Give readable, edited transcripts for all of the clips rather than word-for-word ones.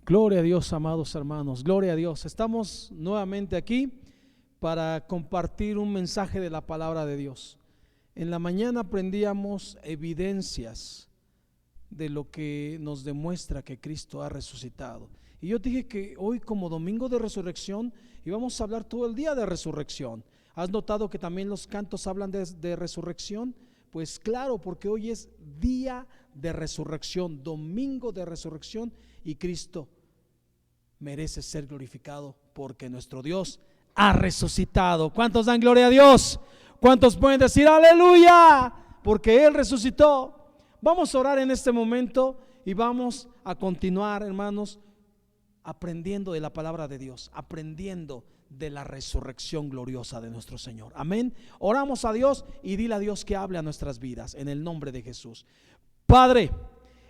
Gloria a Dios, amados hermanos, gloria a Dios. Estamos nuevamente aquí para compartir un mensaje de la palabra de Dios. En la mañana aprendíamos evidencias de lo que nos demuestra que Cristo ha resucitado. Y yo dije que hoy, como domingo de resurrección, íbamos a hablar todo el día de resurrección. ¿Has notado que también los cantos hablan de resurrección? Pues claro, porque hoy es día de resurrección, domingo de resurrección, y Cristo merece ser glorificado porque nuestro Dios ha resucitado. ¿Cuántos dan gloria a Dios? ¿Cuántos pueden decir aleluya? Porque Él resucitó. Vamos a orar en este momento y vamos a continuar, hermanos, aprendiendo de la palabra de Dios, aprendiendo de la resurrección gloriosa de nuestro Señor. Amén. Oramos a Dios y dile a Dios que hable a nuestras vidas en el nombre de Jesús. Padre,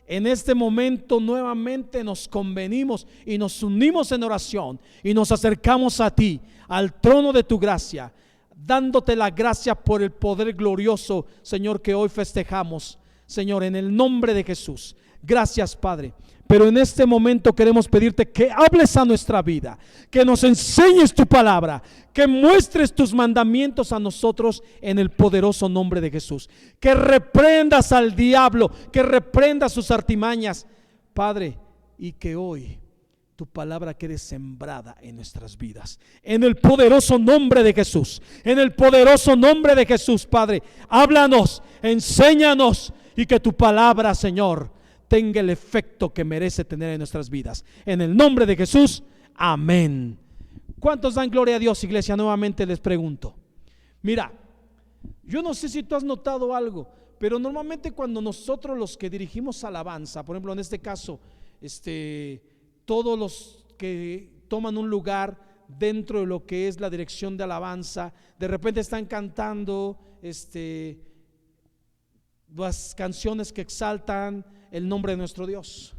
en este momento nuevamente nos convenimos y nos unimos en oración y nos acercamos a ti, al trono de tu gracia, dándote la gracia por el poder glorioso, Señor, que hoy festejamos, Señor, en el nombre de Jesús. Gracias, Padre. Pero en este momento queremos pedirte que hables a nuestra vida, que nos enseñes tu palabra, que muestres tus mandamientos a nosotros en el poderoso nombre de Jesús. Que reprendas al diablo, que reprendas sus artimañas, Padre, y que hoy tu palabra quede sembrada en nuestras vidas. En el poderoso nombre de Jesús, en el poderoso nombre de Jesús, Padre, háblanos, enséñanos y que tu palabra, Señor, tenga el efecto que merece tener en nuestras vidas. En el nombre de Jesús, amén. ¿Cuántos dan gloria a Dios, iglesia? Nuevamente les pregunto. Mira, yo no sé si tú has notado algo, pero normalmente cuando nosotros los que dirigimos alabanza, por ejemplo en este caso, todos los que toman un lugar dentro de lo que es la dirección de alabanza, de repente están cantando las canciones que exaltan el nombre de nuestro Dios.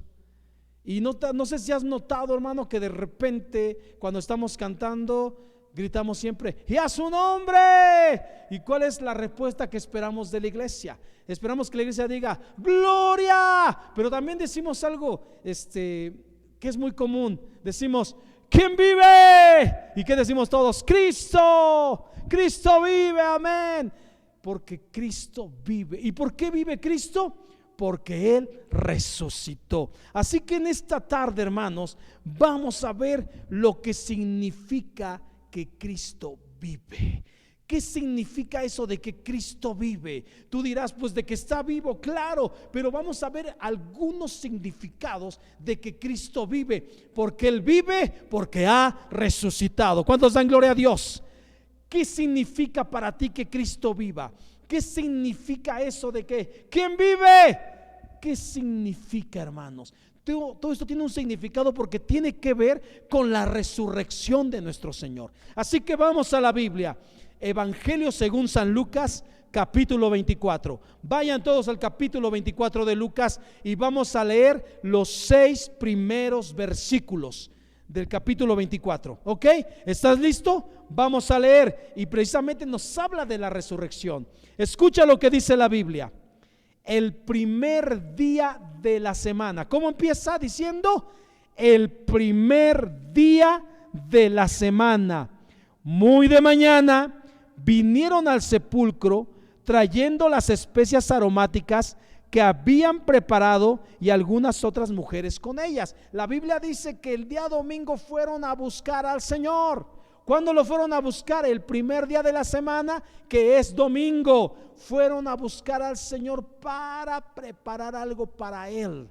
Y no sé si has notado, hermano, que de repente cuando estamos cantando gritamos siempre ¡y a su nombre! ¿Y cuál es la respuesta que esperamos de la iglesia? Esperamos que la iglesia diga ¡gloria! Pero también decimos algo que es muy común. Decimos ¿quién vive? ¿Y qué decimos todos? ¡Cristo! ¡Cristo vive! ¡Amén! Porque Cristo vive. ¿Y por qué vive Cristo? Porque Él resucitó. Así que en esta tarde, hermanos, vamos a ver lo que significa que Cristo vive. ¿Qué significa eso de que Cristo vive? Tú dirás, pues de que está vivo, claro, pero vamos a ver algunos significados de que Cristo vive. Porque Él vive, porque ha resucitado. ¿Cuántos dan gloria a Dios? ¿Qué significa para ti que Cristo viva? ¿Qué significa eso de que ¿quién vive? ¿Qué significa, hermanos? Todo esto tiene un significado porque tiene que ver con la resurrección de nuestro Señor. Así que vamos a la Biblia. Evangelio según San Lucas, capítulo 24. Vayan todos al capítulo 24 de Lucas y vamos a leer los 6 primeros versículos del capítulo 24. ¿Ok? ¿Estás listo? Vamos a leer y precisamente nos habla de la resurrección. Escucha lo que dice la Biblia. El primer día de la semana. ¿Cómo empieza? Diciendo el primer día de la semana. Muy de mañana vinieron al sepulcro trayendo las especias aromáticas que habían preparado y algunas otras mujeres con ellas. La Biblia dice que el día domingo fueron a buscar al Señor. ¿Cuándo lo fueron a buscar? El primer día de la semana, que es domingo. Fueron a buscar al Señor para preparar algo para Él.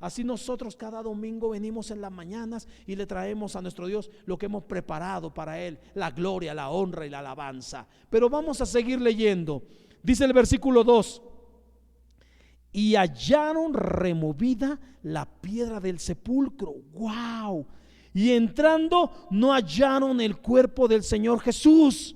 Así nosotros cada domingo venimos en las mañanas y le traemos a nuestro Dios lo que hemos preparado para Él, la gloria, la honra y la alabanza. Pero vamos a seguir leyendo. Dice el versículo 2: y hallaron removida la piedra del sepulcro. ¡Wow! Y entrando no hallaron el cuerpo del Señor Jesús.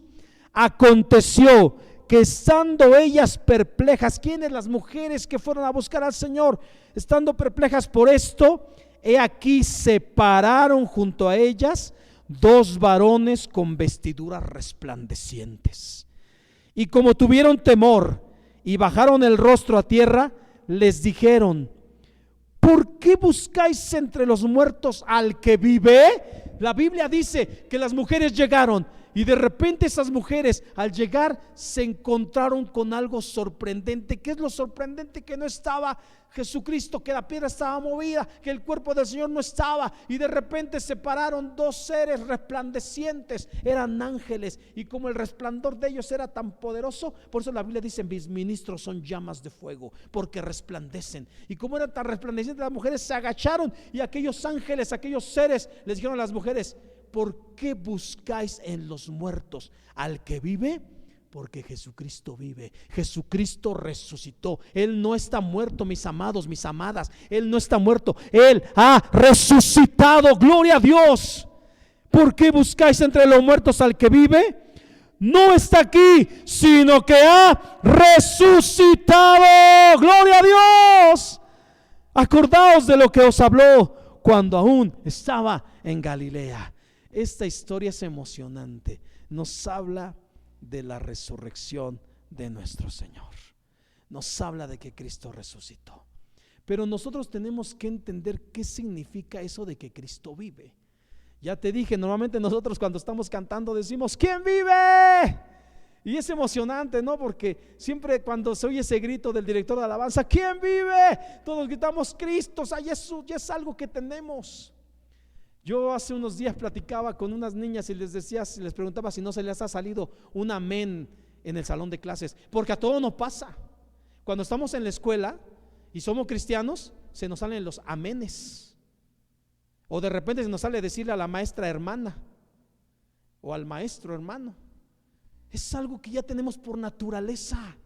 Aconteció que estando ellas perplejas, ¿quiénes? Las mujeres que fueron a buscar al Señor, estando perplejas por esto, he aquí se pararon junto a ellas 2 varones con vestiduras resplandecientes. Y como tuvieron temor y bajaron el rostro a tierra, les dijeron: ¿por qué buscáis entre los muertos al que vive? La Biblia dice que las mujeres llegaron y de repente esas mujeres al llegar se encontraron con algo sorprendente. ¿Qué es lo sorprendente? Que no estaba Jesucristo, que la piedra estaba movida, que el cuerpo del Señor no estaba, y de repente se pararon dos seres resplandecientes, eran ángeles, y como el resplandor de ellos era tan poderoso, por eso la Biblia dice: mis ministros son llamas de fuego, porque resplandecen. Y como eran tan resplandecientes, las mujeres se agacharon, y aquellos ángeles, aquellos seres les dijeron a las mujeres: ¿por qué buscáis en los muertos al que vive? Porque Jesucristo vive, Jesucristo resucitó. Él no está muerto, mis amados, mis amadas. Él no está muerto, Él ha resucitado. Gloria a Dios. ¿Por qué buscáis entre los muertos al que vive? No está aquí, sino que ha resucitado. Gloria a Dios. Acordaos de lo que os habló cuando aún estaba en Galilea. Esta historia es emocionante. Nos habla de la resurrección de nuestro Señor. Nos habla de que Cristo resucitó. Pero nosotros tenemos que entender qué significa eso de que Cristo vive. Ya te dije, normalmente nosotros cuando estamos cantando decimos: ¿quién vive? Y es emocionante, ¿no? Porque siempre cuando se oye ese grito del director de alabanza: ¿quién vive? Todos gritamos: Cristo. O sea, ya es algo que tenemos. Yo hace unos días platicaba con unas niñas y les decía, les preguntaba si no se les ha salido un amén en el salón de clases, porque a todos nos pasa. Cuando estamos en la escuela y somos cristianos, se nos salen los amenes, o de repente se nos sale decirle a la maestra hermana o al maestro hermano. Es algo que ya tenemos por naturaleza.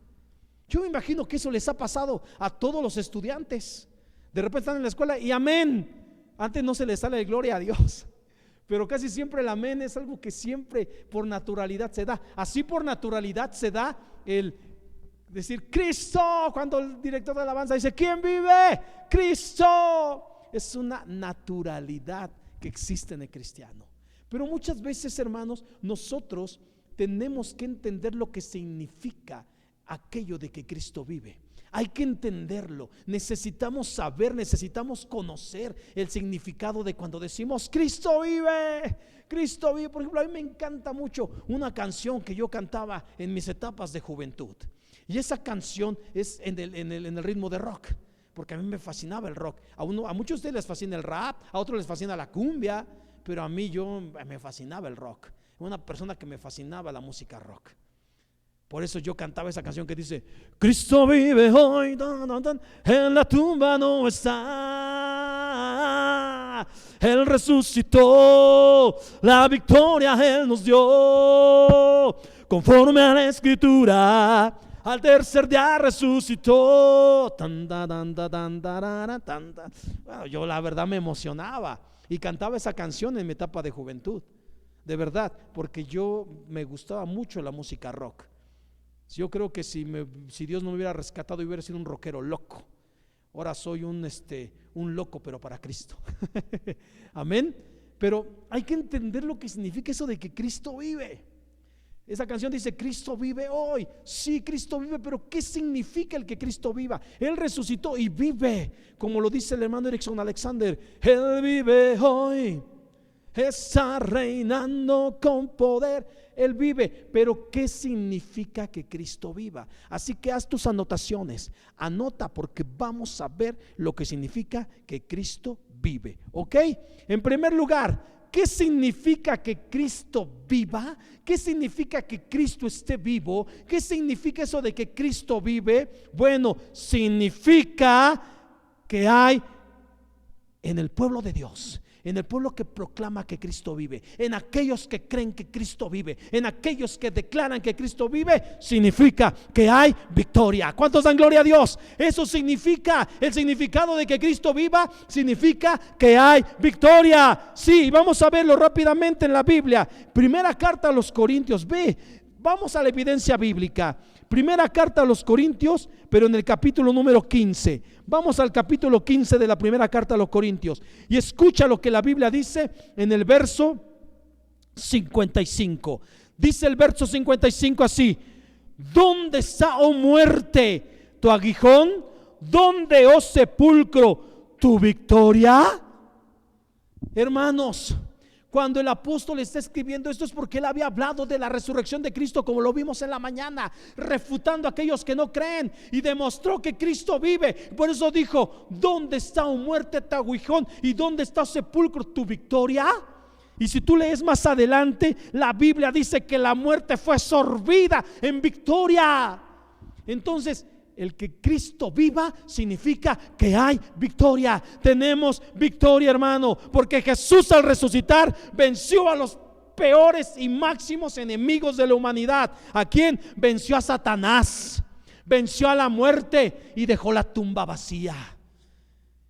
Yo me imagino que eso les ha pasado a todos los estudiantes. De repente están en la escuela y amén. Antes no se les sale el gloria a Dios, pero casi siempre el amén es algo que siempre por naturalidad se da. Así por naturalidad se da el decir Cristo. Cuando el director de alabanza dice: ¿quién vive? Cristo. Es una naturalidad que existe en el cristiano. Pero muchas veces, hermanos, nosotros tenemos que entender lo que significa aquello de que Cristo vive. Hay que entenderlo, necesitamos saber, necesitamos conocer el significado de cuando decimos Cristo vive, Cristo vive. Por ejemplo, a mí me encanta mucho una canción que yo cantaba en mis etapas de juventud, y esa canción es en el ritmo de rock, porque a mí me fascinaba el rock. A muchos de ustedes les fascina el rap, a otros les fascina la cumbia, pero a mí me fascinaba el rock. Una persona que me fascinaba la música rock. Por eso yo cantaba esa canción que dice: Cristo vive hoy, en la tumba no está, Él resucitó, la victoria Él nos dio, conforme a la escritura, al tercer día resucitó. Bueno, yo la verdad me emocionaba y cantaba esa canción en mi etapa de juventud, de verdad, porque yo me gustaba mucho la música rock. Yo creo que si Dios no me hubiera rescatado, yo hubiera sido un rockero loco. Ahora soy un loco, pero para Cristo. Amén. Pero hay que entender lo que significa eso de que Cristo vive. Esa canción dice: Cristo vive hoy. Sí, Cristo vive, pero ¿qué significa el que Cristo viva? Él resucitó y vive, como lo dice el hermano Erickson Alexander. Él vive hoy, está reinando con poder. Él vive, pero ¿qué significa que Cristo viva? Así que haz tus anotaciones, anota, porque vamos a ver lo que significa que Cristo vive. ¿Ok? En primer lugar, ¿qué significa que Cristo viva? ¿Qué significa que Cristo esté vivo? ¿Qué significa eso de que Cristo vive? Bueno, significa que hay en el pueblo de Dios, en el pueblo que proclama que Cristo vive, en aquellos que creen que Cristo vive, en aquellos que declaran que Cristo vive, significa que hay victoria. ¿Cuántos dan gloria a Dios? Eso significa, el significado de que Cristo viva significa que hay victoria. Sí, vamos a verlo rápidamente en la Biblia. Primera carta a los Corintios, vamos a la evidencia bíblica. Primera carta a los Corintios, pero en el capítulo número 15. Vamos al capítulo 15 de la primera carta a los Corintios y escucha lo que la Biblia dice en el verso 55. Dice el verso 55 así: ¿dónde está, oh muerte, tu aguijón? ¿Dónde, oh sepulcro, tu victoria. Hermanos, cuando el apóstol está escribiendo esto es porque él había hablado de la resurrección de Cristo, como lo vimos en la mañana, refutando a aquellos que no creen, y demostró que Cristo vive. Por eso dijo: ¿dónde está, oh muerte, tu aguijón? ¿Y dónde está, oh sepulcro, tu victoria? Y si tú lees más adelante, la Biblia dice que la muerte fue sorbida en victoria. Entonces, el que Cristo viva significa que hay victoria. Tenemos victoria, hermano, porque Jesús, al resucitar, venció a los peores y máximos enemigos de la humanidad. ¿A quién? Venció a Satanás, venció a la muerte y dejó la tumba vacía.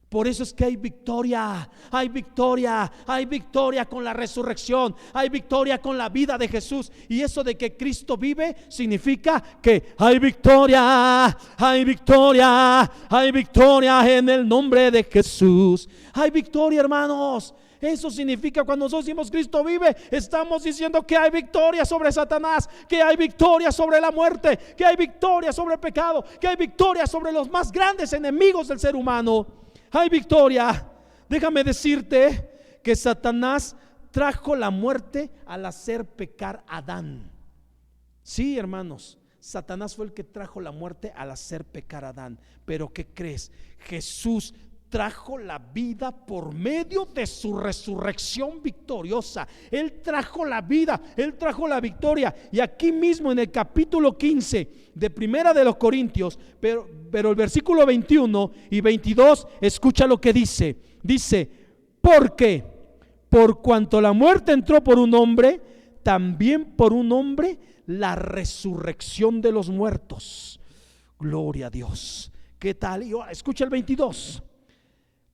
Por eso es que hay victoria, hay victoria, hay victoria con la resurrección, hay victoria con la vida de Jesús. Y eso de que Cristo vive significa que hay victoria, hay victoria, hay victoria en el nombre de Jesús. Hay victoria, hermanos. Eso significa, cuando nosotros decimos Cristo vive, estamos diciendo que hay victoria sobre Satanás, que hay victoria sobre la muerte, que hay victoria sobre el pecado, que hay victoria sobre los más grandes enemigos del ser humano. Hay victoria. Déjame decirte que Satanás trajo la muerte al hacer pecar a Adán. Sí, hermanos, Satanás fue el que trajo la muerte al hacer pecar a Adán. Pero ¿qué crees? Jesús trajo la vida por medio de su resurrección victoriosa. Él trajo la vida, Él trajo la victoria. Y aquí mismo en el capítulo 15 de Primera de los Corintios, pero el versículo 21 y 22, escucha lo que dice. Dice: porque por cuanto la muerte entró por un hombre, también por un hombre la resurrección de los muertos. Gloria a Dios. ¿Qué tal? Y ahora escucha el 22.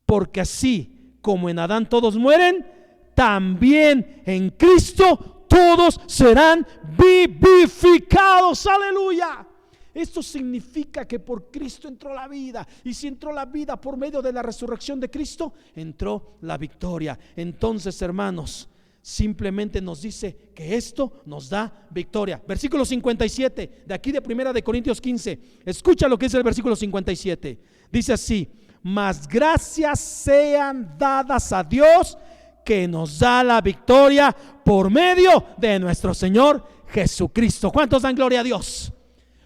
Porque así como en Adán todos mueren, también en Cristo todos serán vivificados. Aleluya. Esto significa que por Cristo entró la vida. Y si entró la vida por medio de la resurrección de Cristo, entró la victoria. Entonces, hermanos, simplemente nos dice que esto nos da victoria. Versículo 57 de aquí de Primera de Corintios 15. Escucha lo que es el versículo 57. Dice así: mas gracias sean dadas a Dios, que nos da la victoria por medio de nuestro Señor Jesucristo. ¿Cuántos dan gloria a Dios?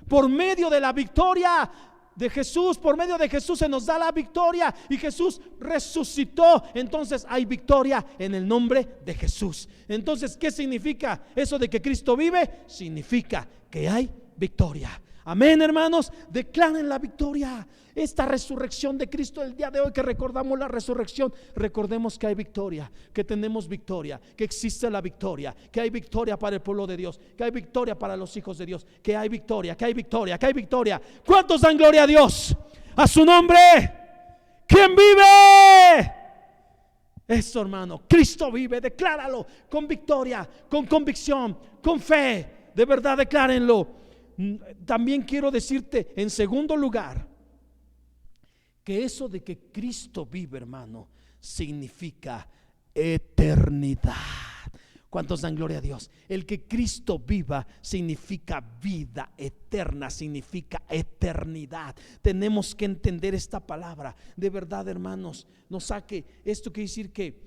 Por medio de la victoria de Jesús, por medio de Jesús se nos da la victoria. Y Jesús resucitó. Entonces hay victoria en el nombre de Jesús. Entonces, ¿qué significa eso de que Cristo vive? Significa que hay victoria. Amén, hermanos. Declaren la victoria. Esta resurrección de Cristo, el día de hoy que recordamos la resurrección, recordemos que hay victoria, que tenemos victoria, que existe la victoria, que hay victoria para el pueblo de Dios, que hay victoria para los hijos de Dios, que hay victoria, que hay victoria, que hay victoria. ¿Cuántos dan gloria a Dios? A su nombre. ¿Quién vive? Eso, hermano, Cristo vive. Decláralo con victoria, con convicción, con fe. De verdad, declárenlo. También quiero decirte, en segundo lugar, que eso de que Cristo vive, hermano, significa eternidad. ¿Cuántos dan gloria a Dios? El que Cristo viva significa vida eterna, significa eternidad. Tenemos que entender esta palabra. De verdad, hermanos, no saque esto quiere decir que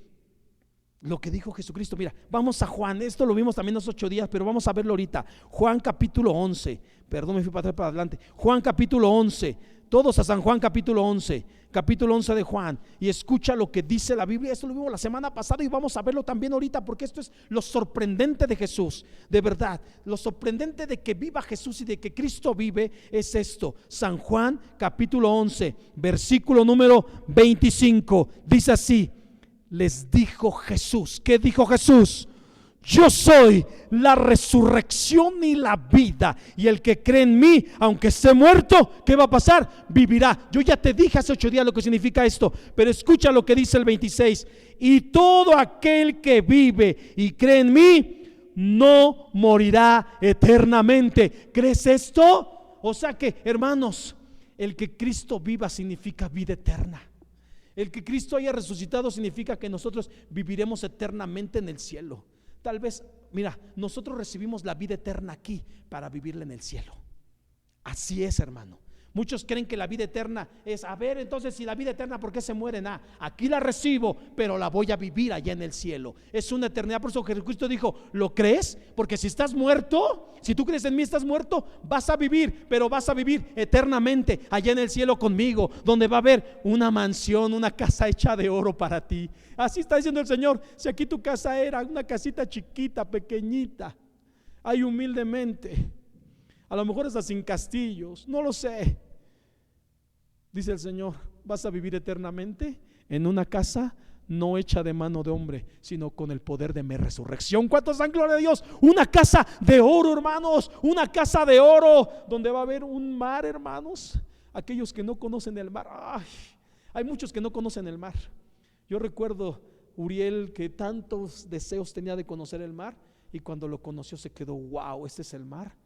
lo que dijo Jesucristo. Mira, vamos a Juan. Esto lo vimos también los 8 días, pero vamos a verlo ahorita. Juan capítulo 11. Perdón, me fui para atrás, para adelante. Juan capítulo 11. Todos a San Juan capítulo 11. Capítulo 11 de Juan. Y escucha lo que dice la Biblia. Esto lo vimos la semana pasada y vamos a verlo también ahorita, porque esto es lo sorprendente de Jesús. De verdad, lo sorprendente de que viva Jesús y de que Cristo vive es esto. San Juan capítulo 11, versículo número 25. Dice así: les dijo Jesús. ¿Qué dijo Jesús? Yo soy la resurrección y la vida, y el que cree en mí, aunque esté muerto, ¿qué va a pasar? Vivirá. Yo ya te dije hace 8 días lo que significa esto, pero escucha lo que dice el 26: y todo aquel que vive y cree en mí no morirá eternamente. ¿Crees esto? O sea que, hermanos, el que Cristo viva significa vida eterna. El que Cristo haya resucitado significa que nosotros viviremos eternamente en el cielo. Tal vez, mira, nosotros recibimos la vida eterna aquí para vivirla en el cielo. Así es, hermano. Muchos creen que la vida eterna es, a ver, entonces si la vida eterna, ¿por qué se mueren? Aquí la recibo, pero la voy a vivir allá en el cielo. Es una eternidad. Por eso Jesucristo dijo, ¿lo crees? Porque si estás muerto, si tú crees en mí, estás muerto, vas a vivir, pero vas a vivir eternamente allá en el cielo conmigo, donde va a haber una mansión, una casa hecha de oro para ti. Así está diciendo el Señor. Si aquí tu casa era una casita chiquita, pequeñita, ahí humildemente, a lo mejor hasta sin castillos, no lo sé. Dice el Señor, vas a vivir eternamente en una casa no hecha de mano de hombre, sino con el poder de mi resurrección. ¿Cuántos dan gloria a Dios? Una casa de oro, hermanos, una casa de oro, donde va a haber un mar, hermanos. Aquellos que no conocen el mar, hay muchos que no conocen el mar. Yo recuerdo Uriel, que tantos deseos tenía de conocer el mar, y cuando lo conoció se quedó, wow, este es el mar.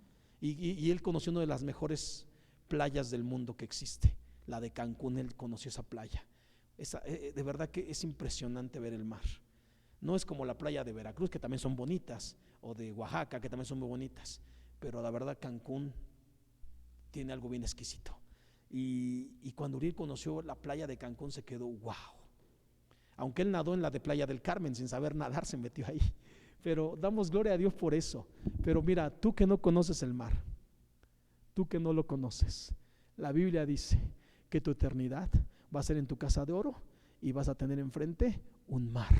Y él conoció una de las mejores playas del mundo que existe, la de Cancún. Él conoció esa playa. De verdad que es impresionante ver el mar. No es como la playa de Veracruz, que también son bonitas, o de Oaxaca, que también son muy bonitas, pero la verdad Cancún tiene algo bien exquisito. Y cuando Uriel conoció la playa de Cancún se quedó, wow. Aunque él nadó en la de Playa del Carmen sin saber nadar, se metió ahí. Pero damos gloria a Dios por eso. Pero mira, tú que no conoces el mar, tú que no lo conoces, la Biblia dice que tu eternidad va a ser en tu casa de oro y vas a tener enfrente un mar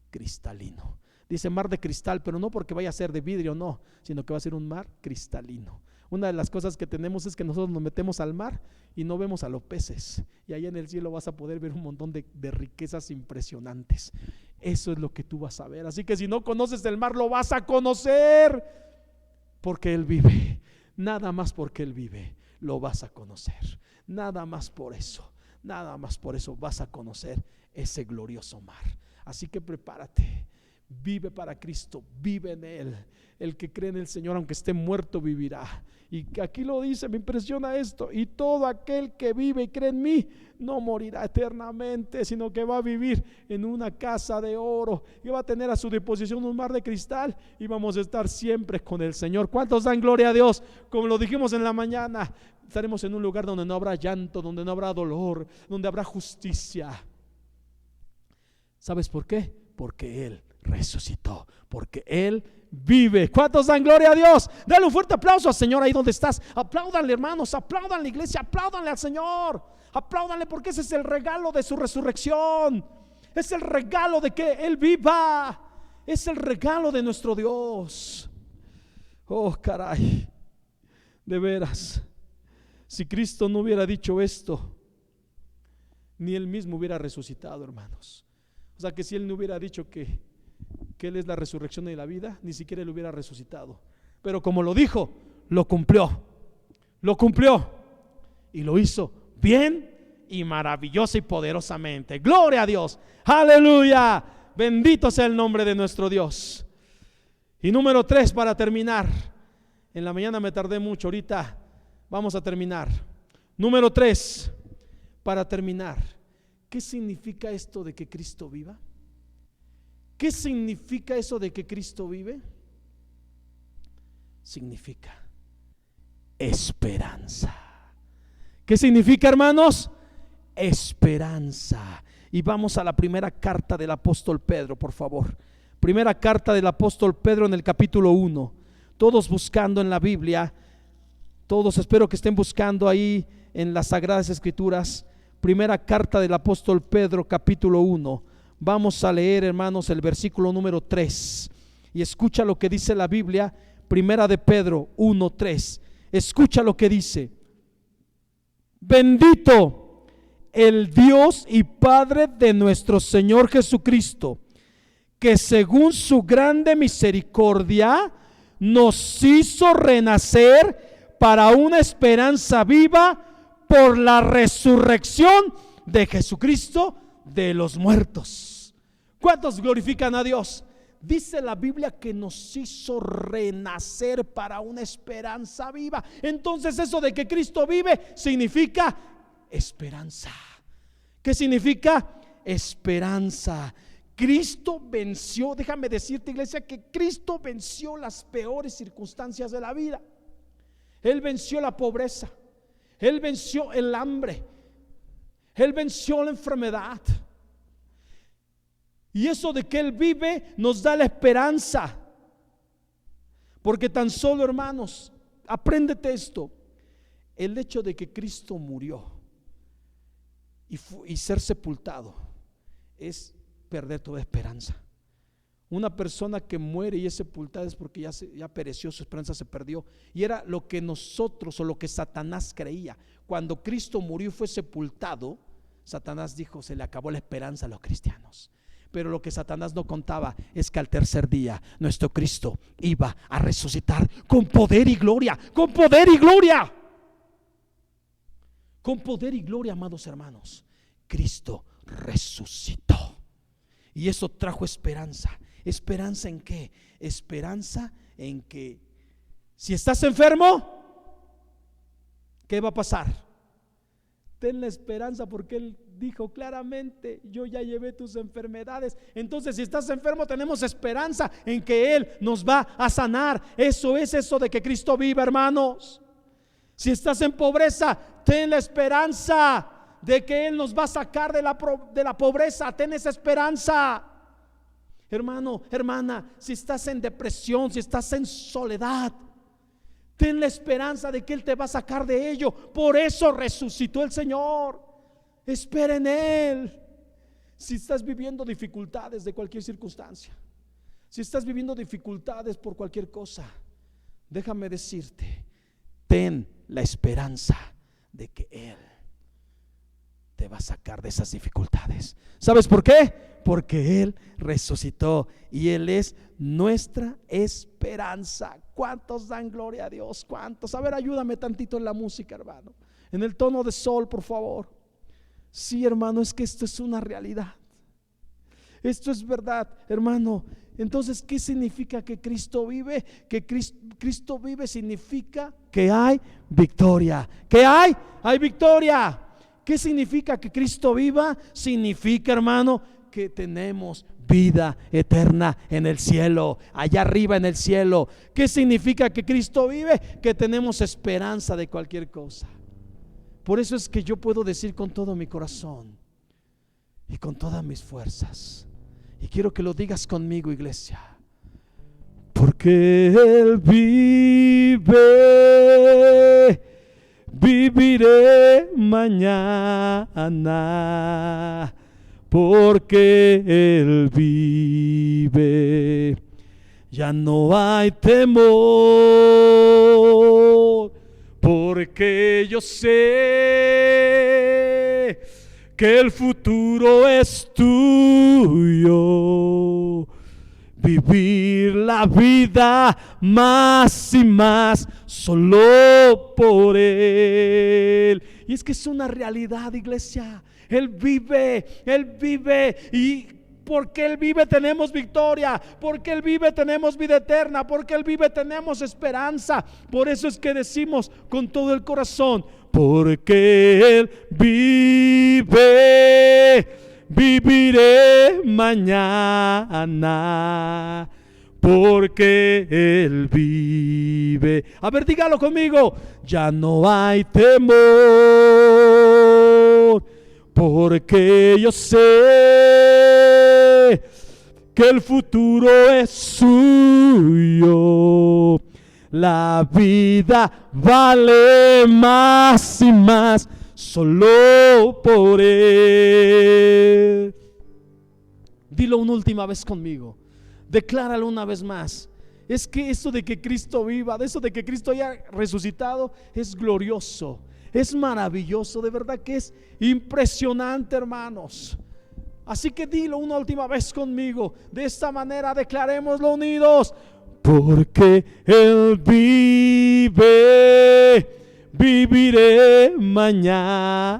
cristalino. Dice mar de cristal, pero no porque vaya a ser de vidrio, no, sino que va a ser un mar cristalino. Una de las cosas que tenemos es que nosotros nos metemos al mar y no vemos a los peces, y allá en el cielo vas a poder ver un montón de riquezas impresionantes. Eso es lo que tú vas a ver. Así que si no conoces el mar, lo vas a conocer, porque Él vive. Nada más porque Él vive lo vas a conocer. Nada más por eso vas a conocer ese glorioso mar. Así que prepárate, vive para Cristo, vive en Él. El que cree en el Señor, aunque esté muerto, vivirá. Y aquí lo dice, me impresiona esto: y todo aquel que vive y cree en mí no morirá eternamente, sino que va a vivir en una casa de oro, y va a tener a su disposición un mar de cristal, y vamos a estar siempre con el Señor. ¿Cuántos dan gloria a Dios? Como lo dijimos en la mañana, estaremos en un lugar donde no habrá llanto, donde no habrá dolor, donde habrá justicia. ¿Sabes por qué? Porque Él resucitó, porque Él vive. ¿Cuántos dan gloria a Dios? Dale un fuerte aplauso al Señor ahí donde estás. Apláudanle, hermanos, apláudanle, iglesia, apláudanle al Señor, apláudanle, porque ese es el regalo de su resurrección, es el regalo de que Él viva, es el regalo de nuestro Dios. Oh, caray, de veras, si Cristo no hubiera dicho esto, ni Él mismo hubiera resucitado, hermanos. O sea que si Él no hubiera dicho que Él es la resurrección y la vida, ni siquiera Él hubiera resucitado. Pero como lo dijo, lo cumplió y lo hizo bien y maravillosa y poderosamente. Gloria a Dios, aleluya, bendito sea el nombre de nuestro Dios. Y número 3, para terminar. En la mañana me tardé mucho, ahorita vamos a terminar. Número 3, para terminar. ¿Qué significa esto de que Cristo viva? ¿Qué significa eso de que Cristo vive? Significa esperanza. ¿Qué significa, hermanos? Esperanza. Y vamos a la primera carta del apóstol Pedro, por favor. Primera carta del apóstol Pedro, en el capítulo 1. Todos buscando en la Biblia, todos espero que estén buscando ahí en las Sagradas Escrituras. Primera carta del apóstol Pedro, capítulo 1. Vamos a leer, hermanos, el versículo número 3. Y escucha lo que dice la Biblia. Primera de Pedro 1:3. Escucha lo que dice: bendito el Dios y Padre de nuestro Señor Jesucristo, que según su grande misericordia nos hizo renacer para una esperanza viva por la resurrección de Jesucristo de los muertos. ¿Cuántos glorifican a Dios? Dice la Biblia que nos hizo renacer para una esperanza viva. Entonces eso de que Cristo vive significa esperanza. ¿Qué significa? Esperanza. Cristo venció, déjame decirte, iglesia, que Cristo venció las peores circunstancias de la vida. Él venció la pobreza, Él venció el hambre, Él venció la enfermedad. Y eso de que Él vive nos da la esperanza. Porque tan solo, hermanos, apréndete esto: el hecho de que Cristo murió y ser sepultado es perder toda esperanza. Una persona que muere y es sepultada es porque ya pereció, su esperanza se perdió. Y era lo que nosotros, o lo que Satanás creía. Cuando Cristo murió y fue sepultado, Satanás dijo: se le acabó la esperanza a los cristianos. Pero lo que Satanás no contaba es que al tercer día nuestro Cristo iba a resucitar con poder y gloria, con poder y gloria, con poder y gloria, amados hermanos. Cristo resucitó y eso trajo esperanza. ¿Esperanza en qué? Esperanza en que si estás enfermo, ¿qué va a pasar? Ten la esperanza, porque Él dijo claramente: yo ya llevé tus enfermedades. Entonces, si estás enfermo, tenemos esperanza en que Él nos va a sanar. Eso es eso de que Cristo vive, hermanos. Si estás en pobreza, ten la esperanza de que Él nos va a sacar de la pobreza. Ten esa esperanza. Hermano, hermana, si estás en depresión, si estás en soledad, ten la esperanza de que Él te va a sacar de ello. Por eso resucitó el Señor. Espera en Él. Si estás viviendo dificultades de cualquier circunstancia, si estás viviendo dificultades por cualquier cosa, déjame decirte: ten la esperanza de que Él te va a sacar de esas dificultades. ¿Sabes por qué? Porque Él resucitó y Él es nuestra esperanza. ¿Cuántos dan gloria a Dios? ¿Cuántos? A ver, ayúdame tantito en la música, hermano, en el tono de sol, por favor. Sí, hermano, es que esto es una realidad. Esto es verdad, hermano. Entonces, ¿qué significa que Cristo vive? Que Cristo vive significa que hay victoria. ¿Qué hay? Hay victoria. ¿Qué significa que Cristo viva? Significa, hermano, que tenemos vida eterna en el cielo, allá arriba en el cielo. ¿Qué significa que Cristo vive? Que tenemos esperanza de cualquier cosa. Por eso es que yo puedo decir con todo mi corazón y con todas mis fuerzas, y quiero que lo digas conmigo, iglesia: porque Él vive, viviré mañana. Porque Él vive, ya no hay temor. Porque yo sé que el futuro es tuyo. Vivir la vida más y más solo por Él. Y es que es una realidad, iglesia. Él vive, y porque Él vive tenemos victoria, porque Él vive tenemos vida eterna, porque Él vive tenemos esperanza. Por eso es que decimos con todo el corazón: porque Él vive, viviré mañana. Porque Él vive. A ver, dígalo conmigo: ya no hay temor. Porque yo sé que el futuro es suyo. La vida vale más y más solo por Él. Dilo una última vez conmigo. Decláralo una vez más. Es que eso de que Cristo viva, de eso de que Cristo haya resucitado, es glorioso, es maravilloso, de verdad que es impresionante, hermanos. Así que dilo una última vez conmigo. De esta manera declarémoslo unidos: porque Él vive, viviré mañana.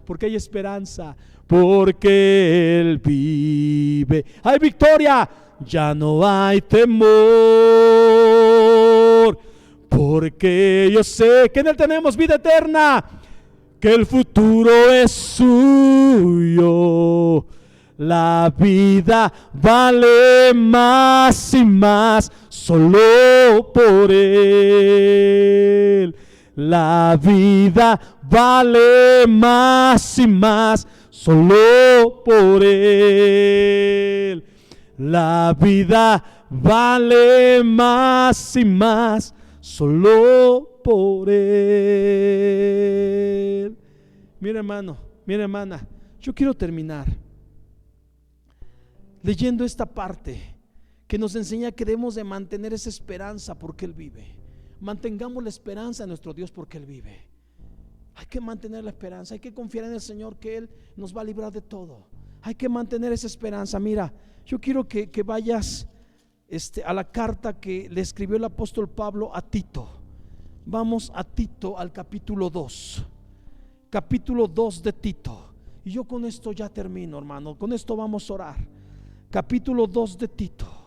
Porque hay esperanza. Porque Él vive, hay victoria, ya no hay temor. Porque yo sé que en Él tenemos vida eterna, que el futuro es suyo. La vida vale más y más solo por Él. La vida vale más y más solo por Él. La vida vale más y más solo por Él. Mira, hermano, mira, hermana, yo quiero terminar leyendo esta parte que nos enseña que debemos de mantener esa esperanza porque Él vive. Mantengamos la esperanza en nuestro Dios porque Él vive. Hay que mantener la esperanza, hay que confiar en el Señor que Él nos va a librar de todo. Hay que mantener esa esperanza. Mira, yo quiero que vayas a la carta que le escribió el apóstol Pablo a Tito. Vamos a Tito, al capítulo 2. Capítulo 2 de Tito. Y yo con esto ya termino, hermano. Con esto vamos a orar. Capítulo 2 de Tito.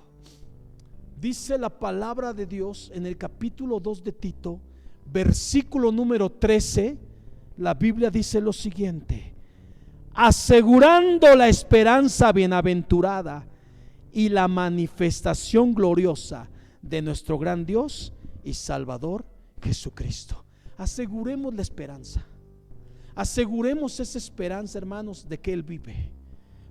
Dice la palabra de Dios en el capítulo 2 de Tito, versículo número 13. La Biblia dice lo siguiente: asegurando la esperanza bienaventurada y la manifestación gloriosa de nuestro gran Dios y Salvador Jesucristo. Aseguremos la esperanza. Aseguremos esa esperanza, hermanos, de que Él vive,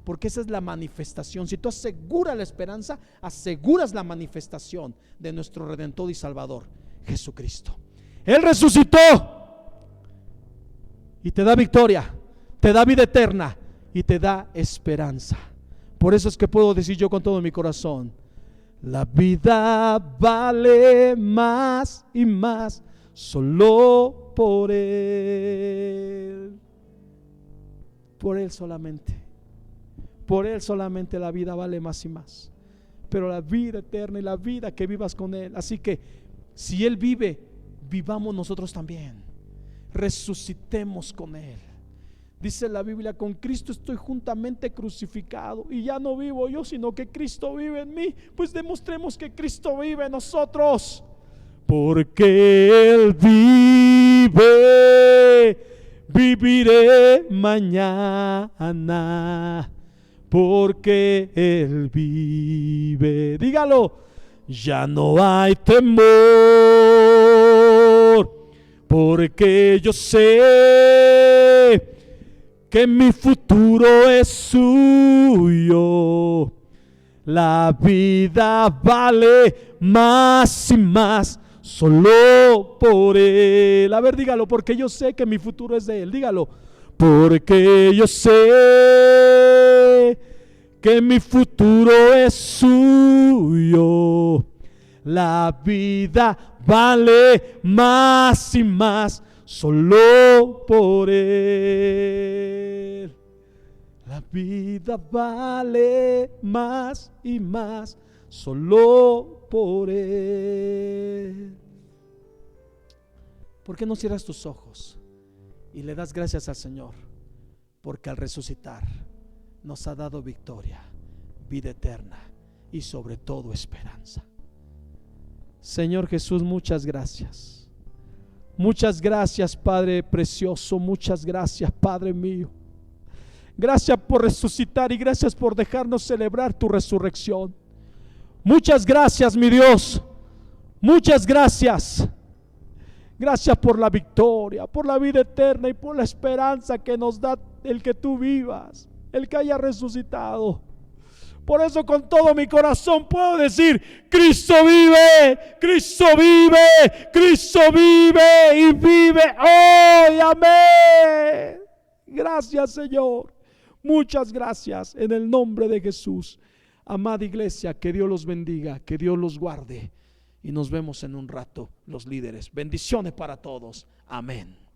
porque esa es la manifestación. Si tú aseguras la esperanza, aseguras la manifestación de nuestro Redentor y Salvador Jesucristo. Él resucitó y te da victoria, te da vida eterna y te da esperanza. Por eso es que puedo decir yo con todo mi corazón: la vida vale más y más solo por Él. Por Él solamente. Por Él solamente la vida vale más y más. Pero la vida eterna y la vida que vivas con Él. Así que si Él vive, vivamos nosotros también. Resucitemos con Él. Dice la Biblia: con Cristo estoy juntamente crucificado, y ya no vivo yo, sino que Cristo vive en mí. Pues demostremos que Cristo vive en nosotros. Porque Él vive, viviré mañana. Porque Él vive. Dígalo: ya no hay temor, porque yo sé que mi futuro es suyo. La vida vale más y más solo por Él. A ver, dígalo: porque yo sé que mi futuro es de Él. Dígalo: porque yo sé que mi futuro es suyo. La vida vale más y más solo por Él. La vida vale más y más solo por Él. ¿Por qué no cierras tus ojos y le das gracias al Señor? Porque al resucitar nos ha dado victoria, vida eterna y sobre todo esperanza. Señor Jesús, muchas gracias. Muchas gracias, Padre precioso. Muchas gracias, Padre mío. Gracias por resucitar y gracias por dejarnos celebrar tu resurrección. Muchas gracias, mi Dios. Muchas gracias. Gracias por la victoria, por la vida eterna y por la esperanza que nos da el que tú vivas, el que haya resucitado. Por eso con todo mi corazón puedo decir: Cristo vive, Cristo vive, Cristo vive y vive hoy. Amén. Gracias, Señor. Muchas gracias en el nombre de Jesús. Amada iglesia, que Dios los bendiga, que Dios los guarde. Y nos vemos en un rato, los líderes. Bendiciones para todos. Amén.